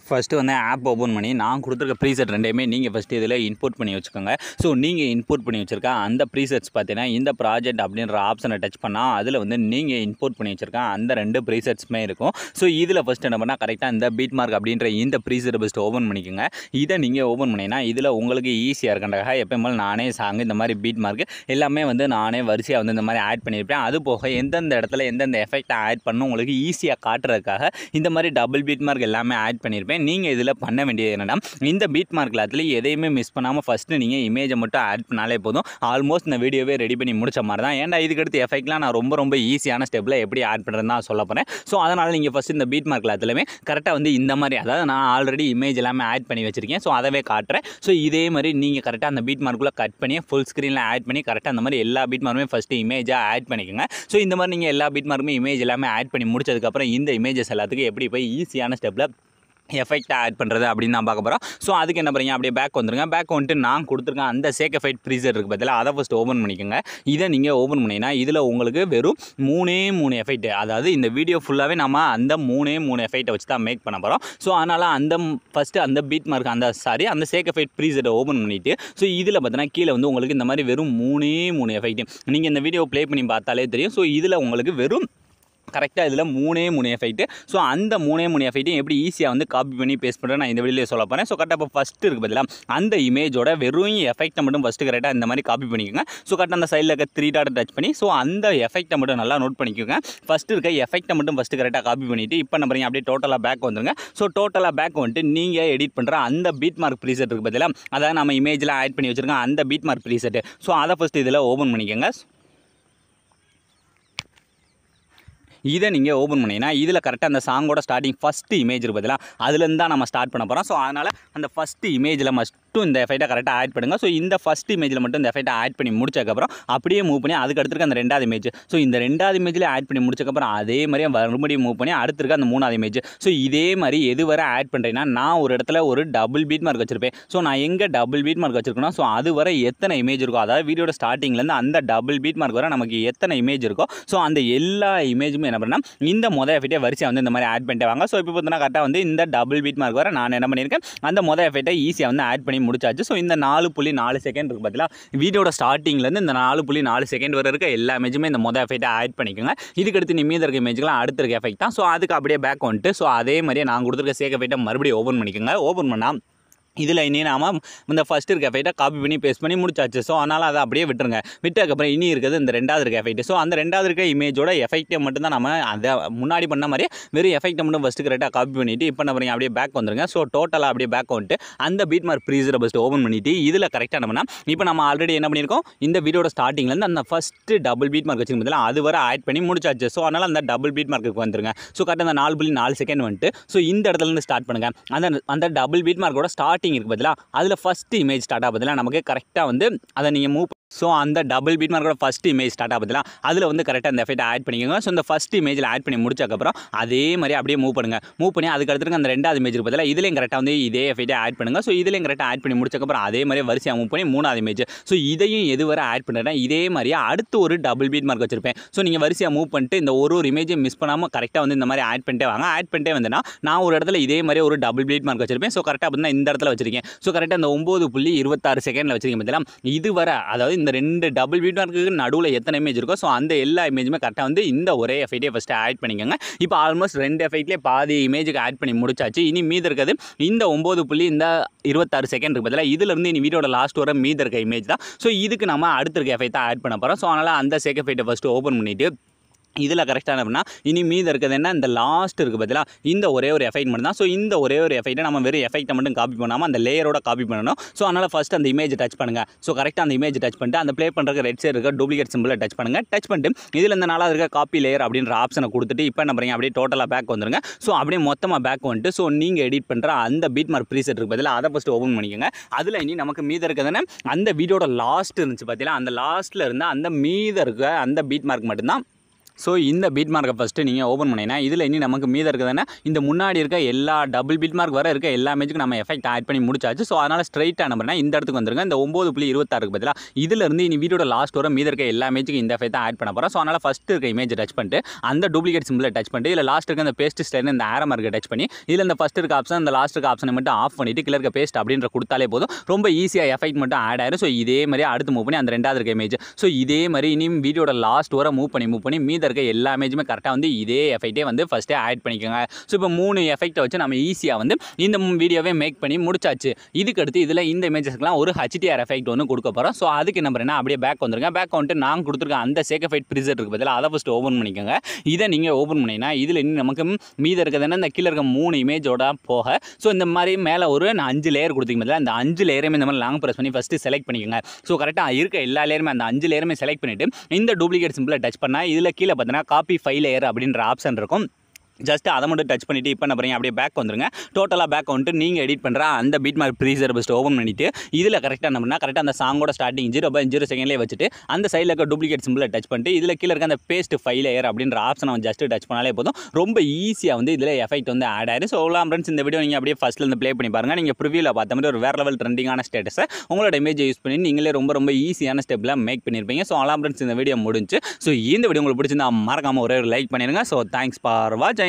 First வந்து app open பண்ணி நான் கொடுத்துருக்க ப்ரீசெட் ரெண்டையுமே நீங்கள் ஃபஸ்ட்டு இதில் இன்புட் பண்ணி வச்சுக்கோங்க. ஸோ நீங்கள் இன்புட் பண்ணி வச்சுருக்க அந்த ப்ரீசெட்ஸ் பார்த்தீங்கன்னா இந்த ப்ராஜெக்ட் அப்படின்ற ஆப்ஷனை டச் பண்ணால் அதில் வந்து நீங்கள் இன்புட் பண்ணி வச்சுருக்க அந்த 2 ப்ரீசெட்ஸுமே இருக்கும். ஸோ இதில் ஃபஸ்ட்டு என்ன பண்ணால் கரெக்டாக இந்த பீட் மார்க் அப்படின்ற இந்த ப்ரீசெட்டை ஃபஸ்ட்டு ஓப்பன் பண்ணிக்கோங்க. இதை நீங்கள் ஓப்பன் பண்ணிங்கன்னா இதில் உங்களுக்கு ஈஸியாக இருக்கண்டாக எப்போ நானே சாங் இந்த மாதிரி பீட் மார்க் எல்லாமே வந்து நானே வரிசையாக வந்து இந்த மாதிரி ஆட் பண்ணியிருப்பேன். அது போக எந்தெந்த இடத்துல எந்தெந்த எஃபெக்டை ஆட் பண்ணணும் உங்களுக்கு ஈஸியாக காட்டுறதுக்காக இந்த மாதிரி டபுள் பீட் மார்க் எல்லாமே ஆட் பண்ணியிருப்பேன். நீங்கள் இதில் பண்ண வேண்டியது என்னென்னா இந்த பீட் மார்க்கில் அதில் எதையுமே மிஸ் பண்ணாமல் ஃபஸ்ட்டு நீங்கள் இமேஜை மட்டும் ஆட் பண்ணாலே போதும். ஆல்மோஸ்ட் இந்த வீடியோவே ரெடி பண்ணி முடிச்ச மாதிரி தான். ஏன்டா இதுக்கடுத்து எஃபெக்ட்லாம் நான் ரொம்ப ஈஸியான ஸ்டெப்பில் எப்படி ஆட் பண்ணுறதுன்னு தான் சொல்ல போகிறேன். ஸோ அதனால் நீங்கள் ஃபஸ்ட்டு இந்த பீட் மார்க்கில் அதிலுமே கரெக்டாக வந்து இந்த மாதிரி அதாவது நான் ஆல்ரெடி இமேஜ் எல்லாமே ஆட் பண்ணி வச்சுருக்கேன். ஸோ அதவே காட்டுறேன். ஸோ இதே மாதிரி நீங்கள் கரெக்டாக அந்த பீட் மார்க்குள்ளே கட் பண்ணி ஃபுல் ஸ்க்ரீனில் ஆட் பண்ணி கரெக்டாக அந்த மாதிரி எல்லா பீட் மார்க்குமே ஃபஸ்ட்டு இமேஜாக ஆட் பண்ணிக்கோங்க. ஸோ இந்த மாதிரி நீங்கள் எல்லா பீட் மார்க்குமே இமேஜ் எல்லாமே ஆட் பண்ணி முடிச்சதுக்கப்புறம் இந்த இமேஜஸ் எல்லாத்துக்கும் எப்படி போய் ஈஸியான ஸ்டெப்பில் எஃபெக்டாக ஆட் பண்ணுறது அப்படின்னு நான் பார்க்க போகிறோம். ஸோ அதுக்கு என்ன பண்ணுறீங்க, அப்படியே பேக் வந்துருங்க. பேக் வந்துட்டு நான் கொடுத்துருக்கேன் அந்த சேக்கஃபைட் ப்ரீசெட் இருக்குது பதில் அதை ஃபஸ்ட்டு ஓப்பன் பண்ணிக்கோங்க. இதை நீங்கள் ஓப்பன் பண்ணிங்கன்னா இதில் உங்களுக்கு வெறும் 3 எஃபெக்ட், அதாவது இந்த வீடியோ ஃபுல்லாகவே நம்ம அந்த 3 எஃபெக்ட்டை வச்சு தான் மேக் பண்ண போகிறோம். ஸோ அதனால் அந்த ஃபஸ்ட்டு அந்த பீட் மார்க் அந்த சேக்கஃபைட் ப்ரீசெட்டை ஓப்பன் பண்ணிவிட்டு ஸோ இதில் பார்த்தீங்கன்னா கீழே வந்து உங்களுக்கு இந்த மாதிரி வெறும் 3 எஃபெக்ட் நீங்கள் இந்த வீடியோ ப்ளே பண்ணி பார்த்தாலே தெரியும். ஸோ இதில் உங்களுக்கு வெறும் கரெக்டாக இதில் 3 எஃபெக்ட். ஸோ அந்த 3 எஃபெக்ட்டையும் எப்படி ஈஸியாக வந்து காப்பி பண்ணி பேஸ்ட் பண்ணுறேன் நான் இந்த வீடியோவில் சொல்ல போகிறேன். ஸோ கரெக்டாக இப்போ ஃபஸ்ட்டு இருக்குது பதிலாக அந்த இமேஜோட வெறும் எஃபெக்ட்டை மட்டும் ஃபஸ்ட்டு கரெக்டாக இந்த மாதிரி காப்பி பண்ணிக்கோங்க. ஸோ கரெக்டாக அந்த சைடில் இருக்க 3 டாட் டச் பண்ணி ஸோ அந்த எஃபெக்ட்டை மட்டும் நல்லா நோட் பண்ணிக்கோங்க. ஃபஸ்ட்டு இருக்க எஃபெக்ட்டை மட்டும் ஃபஸ்ட்டு கரெக்டாக காப்பி பண்ணிவிட்டு இப்போ என்ன பண்ணுறீங்க, அப்படியே டோட்டலாக பேக் வந்துருங்க. ஸோ டோட்டலாக பேக் வந்துட்டு நீங்கள் எடிட் பண்ணுற அந்த பீட் மார்க் ப்ரீசெட் இருக்குது பதிலாக அதாவது நம்ம இமேஜில் ஆட் பண்ணி வச்சுருக்கோம் அந்த பீட் மார்க் ப்ரீசெட். ஸோ அதை ஃபஸ்ட்டு இதில் ஓப்பன் பண்ணிக்கோங்க. இதை நீங்கள் ஓப்பன் பண்ணிங்கன்னா இதில் கரெக்டாக அந்த சாங்கோட ஸ்டார்டிங் ஃபஸ்ட்டு இமேஜ் இருக்குது பதிலாக அதுலேருந்து தான் நம்ம ஸ்டார்ட் பண்ண போகிறோம். ஸோ அதனால் அந்த ஃபஸ்ட்டு இமேஜில் மட்டும் இந்த எஃபெக்ட்டை கரெக்டாக ஆட் பண்ணுங்கள். ஸோ இந்த ஃபஸ்ட் இமேஜில் மட்டும் இந்த எஃபெக்ட்டை ஆட் பண்ணி முடிச்சதுக்கப்புறம் அப்படியே மூவ் பண்ணி அதுக்கு அடுத்துருக்க அந்த 2வது இமேஜ். ஸோ இந்த 2வது இமேஜில் ஆட் பண்ணி முடிச்சதுக்கப்புறம் அதே மாதிரியே மறுபடியும் மூவ் பண்ணி அடுத்துருக்க அந்த 3வது இமேஜ். ஸோ இதே மாதிரி எது வரை ஆட் பண்ணுறேன்னா நான் ஒரு இடத்துல ஒரு டபுள் பீட் மார்க் வச்சிருப்பேன். ஸோ நான் எங்கே டபுள் பீட் மார்க் வச்சிருக்கணும் ஸோ அது வரை எத்தனை இமேஜ் இருக்கோ, அதாவது வீடியோட ஸ்டார்டிங்லேருந்து அந்த டபுள் பீட் மார்க் வரை நமக்கு எத்தனை இமேஜ் இருக்கோ ஸோ அந்த எல்லா இமேஜுமே என்ன பண்ணால் இந்த எஃபெக்ட்டை வரிசையாக வந்து இந்த மாதிரி ஆட் பண்ணிட்டு வாங்க. ஸோ இப்போ பார்த்தீங்கன்னா கரெக்டாக வந்து இந்த டபுள் பீட் மார்க் வர நான் என்ன பண்ணியிருக்கேன் அந்த எஃபெக்ட்டை ஈஸியாக வந்து ஆட் பண்ணி முடிச்சாச்சு. ஸோ இந்த 4.4 செகண்ட் இருக்குது பார்த்தீங்களா, வீடியோட ஸ்டார்டிங்லேருந்து இந்த 4.4 செகண்ட் வரை இருக்க எல்லா இமேஜுமே இந்த எஃபெக்ட்டை ஆட் பண்ணிக்கோங்க. இதுக்கடுத்து மீதி இருக்க இமேஜ்லாம் அடுத்த இருக்க எஃபெக்ட் தான். ஸோ அதுக்கு அப்படியே பேக் வந்துட்டு ஸோ அதே மாதிரியே நான் கொடுத்துருக்க சேக் எஃபெக்ட்டை மறுபடியும் ஓப்பன் பண்ணிக்கோங்க. ஓப்பன் பண்ணால் இதில் இனி நாம் இந்த ஃபஸ்ட்டு இருக்க எஃபெக்ட்டை காப்பி பண்ணி பேஸ்ட் பண்ணி முடிச்சாச்சு. ஸோ அதனால் அதை அப்படியே விட்டுருங்க. விட்டதுக்கப்புறம் இனி இருக்கிறது இந்த 2வது இருக்க எஃபெக்ட். ஸோ அந்த 2வது இருக்க இமேஜோட எஃபெக்ட்டை மட்டும் தான் நம்ம அதை முன்னாடி பண்ண மாதிரி வெறும் எஃபெக்ட்டை மட்டும் ஃபஸ்ட்டு கரெக்டாக காப்பி பண்ணிவிட்டு இப்போ என்ன பண்ணுறீங்க, அப்படியே பேக் வந்துருங்க. ஸோ டோட்டலாக அப்படியே பேக் வந்துட்டு அந்த பீட் மார்க் ப்ரீசெட்டை ஃபஸ்ட்டு ஓப்பன் பண்ணிவிட்டு இதில் கரெக்டாக என்ன பண்ணால் இப்போ நம்ம ஆல்ரெடி என்ன பண்ணியிருக்கோம் இந்த வீடியோட ஸ்டார்டிங்லேருந்து அந்த ஃபஸ்ட்டு டபுள் பீட் மார்க் வச்சுருந்ததில்ல அது வரை ஆட் பண்ணி முடிச்சாச்சு. ஸோ அதனால் அந்த டபுள் பீட் மார்க்குக்கு வந்துருங்க. ஸோ கரெக்டாக அந்த 4.4 செகண்ட் வந்துட்டு ஸோ இந்த இடத்துலேருந்து ஸ்டார்ட் பண்ணுங்கள். அந்த டபுள் பீட் மார்க்கோட ஸ்டார்டிங் இருக்குது பதிலாக அதில் ஃபஸ்ட்டு இமேஜ் ஸ்டார்ட் ஆகுதுல நமக்கு கரெக்டாக வந்து அதை நீங்கள் மூவ் ஸோ அந்த டபுள் பீட் மார்க்கோட ஃபஸ்ட்டு இமேஜ் ஸ்டார்ட் ஆகுதுல அதில் வந்து கரெக்டாக அந்த எஃபெக்ட்டை ஆட் பண்ணிக்கோங்க. ஸோ இந்த ஃபஸ்ட்டு இமேஜில் ஆட் பண்ணி முடிச்சதுக்கப்புறம் அதே மாதிரி அப்படியே மூவ் பண்ணுங்கள். மூவ் பண்ணி அதுக்கு அடுத்துருக்கு அந்த 2வது இமேஜ் பதிலாக இதுலேயும் கரெக்டாக வந்து இதே எஃபெக்ட்டை ஆட் பண்ணுங்கள். ஸோ இதுலேயும் கரெக்டாக ஆட் பண்ணி முடிச்சதுக்கப்புறம் அதே மாதிரி வரிசையாக மூவ் பண்ணி 3வது இமேஜ். ஸோ இதையும் எது வரை ஆட் பண்ணுறேன்னா இதே மாதிரியே அடுத்து ஒரு டபுள் பீட் மார்க் வச்சிருப்பேன். ஸோ நீங்கள் வரிசையாக மூவ் பண்ணிட்டு இந்த ஒரு இமேஜை மிஸ் பண்ணாமல் கரெக்டாக வந்து இந்த மாதிரி ஆட் பண்ணிட்டே வாங்க. ஆட் பண்ணிட்டே வந்தேன்னா நான் ஒரு இடத்துல இதே மாதிரி ஒரு டபுள் பீட் மார்க் வச்சிருப்பேன். ஸோ கரெக்டாக பார்த்தீங்கன்னா இந்த இடத்துல வச்சிருக்கேன். ஸோ கரெக்டாக இந்த 9.26 செகண்டில் வச்சிருக்கேன் பார்த்தீங்களா, இது வரை அதாவது இந்த 2 டபுள் பீட் மார்க்கு நடுவில் எத்தனை இமேஜ் இருக்கோ ஸோ அந்த எல்லா இமேஜுமே கரெக்டாக வந்து இந்த ஒரே எஃபெக்ட்டை ஃபஸ்ட்டு ஆட் பண்ணிக்கோங்க. இப்போ ஆல்மோஸ்ட் 2 எஃபெக்ட்லேயே பாதி இமேஜுக்கு ஆட் பண்ணி முடிச்சாச்சு. இனி மீதி இருக்கிறது இந்த 9.26 செகண்ட் இருக்குது பதிலாக இதிலிருந்து இனி வீடியோட லாஸ்ட் வர மீதி இருக்க இமேஜ் தான். ஸோ இதுக்கு நம்ம அடுத்த இருக்க எஃபெக்ட்டை ஆட் பண்ண போகிறோம். ஸோ அதனால் அந்த சேக் எஃபெக்ட்டை ஃபஸ்ட்டு ஓப்பன் பண்ணிவிட்டு இதில் கரெக்டாக என்ன இனி மீதி இருக்கிறது என்ன இந்த லாஸ்ட் இருக்குது பார்த்தீங்களா இந்த ஒரே ஒரு எஃபெக்ட் மட்டும் தான். ஸோ இந்த ஒரே ஒரு எஃபெக்ட்டை நம்ம வெறும் எஃபெக்ட்டை மட்டும் காப்பி பண்ணாமல் அந்த லேயரோட காப்பி பண்ணணும். ஸோ அதனால் ஃபஸ்ட் அந்த இமேஜ் டச் பண்ணுங்கள். ஸோ கரெக்டாக அந்த இமேஜ் டச் பண்ணிட்டு அந்த ப்ளே பண்ணுற ரெட் சைடு இருக்க டூப்ளிகேட் சிம்பிளை டச் பண்ணுங்கள். டச் பண்ணிட்டு இதில் இந்த 4வது இருக்க காப்பி லேயர் அப்படின்ற ஆப்ஷனை கொடுத்துட்டு இப்போ என்ன பண்ணுறீங்க, அப்படியே டோட்டலாக பேக் வந்துருங்க. ஸோ அப்படியே மொத்தமாக பேக் வந்துட்டு ஸோ நீங்கள் எடிட் பண்ணுற அந்த பீட் மார்க் ப்ரீசெட் இருக்குது பார்த்தீங்களா அதை ஃபஸ்ட்டு ஓப்பன் பண்ணிக்கோங்க. அதில் இனி நமக்கு மீதி இருக்கிறதுனா அந்த வீடியோட லாஸ்ட் இருந்துச்சு பார்த்தீங்களா அந்த லாஸ்ட்டில் இருந்தால் அந்த மீதி இருக்க அந்த பீட் மார்க் மட்டும்தான் ஸோ இந்த பீட் மார்க்கை ஃபஸ்ட்டு நீங்கள் ஓப்பன் பண்ணிங்கன்னா இதில் இனி நமக்கு மீத இருக்குதுன்னா இந்த முன்னாடி இருக்க எல்லா டபுள் பீட் மார்க் வர இருக்க எல்லா இமேஜுக்கும் நம்ம எஃபெக்ட் ஆட் பண்ணி முடிச்சாச்சு. ஸோ அதனால் ஸ்ட்ரைட்டாக நம்பர்னா இந்த இடத்துக்கு வந்துருங்க. இந்த 9.26 பதிலாக இதிலிருந்து இனி வீடியோட லாஸ்ட் வர மீத இருக்க எல்லா இமேஜுக்கும் இந்த எஃபெக்ட் ஆட் பண்ண போகிறோம். ஸோ அதனால் ஃபஸ்ட்டு இருக்க இமேஜ் டச் பண்ணிட்டு அந்த டூப்ளிகேட் சிம்பிளை டச் பண்ணிட்டு இதில் லாஸ்ட் இருக்க அந்த பேஸ்ட் ஸ்டைல் இந்த ஆரோ மார்க்கை டச் பண்ணி இதில் இந்த ஃபஸ்ட் இருக்க ஆப்ஷன் அந்த லாஸ்ட் இருக்க ஆப்ஷனை மட்டும் ஆஃப் பண்ணிட்டு கீழே இருக்க பேஸ்ட் அப்படின்ற கொடுத்தாலே போதும். ரொம்ப ஈஸியாக எஃபெக்ட் மட்டும் ஆட் ஆயிரும். ஸோ இதே மாதிரி அடுத்து மூவ் பண்ணி அந்த ரெண்டாவது இருக்க இமேஜ் ஸோ இதே மாதிரி இனியும் வீடியோட லாஸ்ட் வர மூவ் பண்ணி மீத இருக்க எல்லா இமேஜுமே கரெக்டாக வந்து இதே எஃபெக்ட்டே வந்து ஃபஸ்ட்டே ஆட் பண்ணிக்கோங்க. ஸோ இப்போ 3 எஃபெக்ட்டை வச்சு நம்ம ஈஸியாக வந்து இந்த வீடியோவே மேக் பண்ணி முடிச்சாச்சு. இதுக்கு அடுத்து இதில் இந்த இமேஜஸ்க்குலாம் ஒரு HDR எஃபெக்ட் ஒன்று கொடுக்க போகிறோம். ஸோ அதுக்கு என்ன பண்ணுறேன்னா அப்படியே பேக் வந்துருங்க. பேக் வந்துட்டு நான் கொடுத்துருக்க அந்த சேகஃபைட் ப்ரிசெட் இருக்குது பதிலாக அதை ஃபஸ்ட்டு ஓப்பன் பண்ணிக்கோங்க. இதை நீங்கள் ஓப்பன் பண்ணிங்கன்னா இதில் இன்னும் நமக்கு மீத இருக்கிறதுனா இந்த கீழே இருக்க 3 இமேஜோட போக ஸோ இந்த மாதிரி மேலே ஒரு 5 லேயர் கொடுத்தீங்க பதிலாக அந்த 5 லேயருமே இந்த மாதிரி லாங் ப்ரெஸ் பண்ணி ஃபஸ்ட்டு செலக்ட் பண்ணிக்கோங்க. ஸோ கரெக்டாக இருக்க எல்லா லேயருமே அந்த 5 லேயருமே செலக்ட் பண்ணிவிட்டு இந்த டூப்ளிகேட் சிம்பிளை டச் பண்ணால் இதில் கீழே பார்த்தீங்கன்னா காப்பி ஃபைல் லேயர் அப்படின்ற ஆப்ஷன் இருக்கும். ஜஸ்ட் அதை மட்டும் டச் பண்ணிவிட்டு இப்போ என்ன பண்ணுறீங்க அப்படியே பேக் வந்துருங்க. டோட்டலாக பேக் வந்துட்டு நீங்கள் எடிட் பண்ணுற அந்த பீட் மார்க் ப்ரீசர் ஃபஸ்ட்டு ஓப்பன் பண்ணிவிட்டு இதில் கரெக்டாக என்ன பண்ணால் கரெக்டாக அந்த சாங்கோட ஸ்டார்டிங் 0.0 செகண்ட்லேயே வச்சுட்டு அந்த சைடில் இருக்க டூப்ளிகேட் சிம்பிளை டச் பண்ணிட்டு இதில் கீழே இருக்க அந்த பேஸ்ட் ஃபைல் லேயர் அப்படின்ற ஆப்ஷனை வந்து ஜஸ்ட் டச் பண்ணாலே போதும். ரொம்ப ஈஸியாக வந்து இதில் எஃபெக்ட் வந்து ஆட் ஆயிடும். ஸோ அவ்வளோ ஃப்ரெண்ட்ஸ் இந்த வீடியோ நீங்கள் அப்படியே ஃபஸ்ட்லேருந்து ப்ளே பண்ணி பாருங்கள். நீங்கள் ப்ரிவியூவில் பார்த்த மாதிரி ஒரு வேறு லெவல் ட்ரெண்டிங்கான ஸ்டேட்டஸை உங்களோட இமேஜை யூஸ் பண்ணி நீங்களே ரொம்ப ஈஸியான ஸ்டெப்பில் மேக் பண்ணியிருப்பீங்க. ஸோ அவ்வளோ ஃப்ரெண்ட்ஸ் இந்த வீடியோ முடிஞ்சு. ஸோ இந்த வீடியோ உங்களுக்கு பிடிச்சிருந்தா மறக்காமல் ஒரே ஒரு லைக் பண்ணிடுங்க. ஸோ தேங்க்ஸ் ஃபார் வாட்சிங்.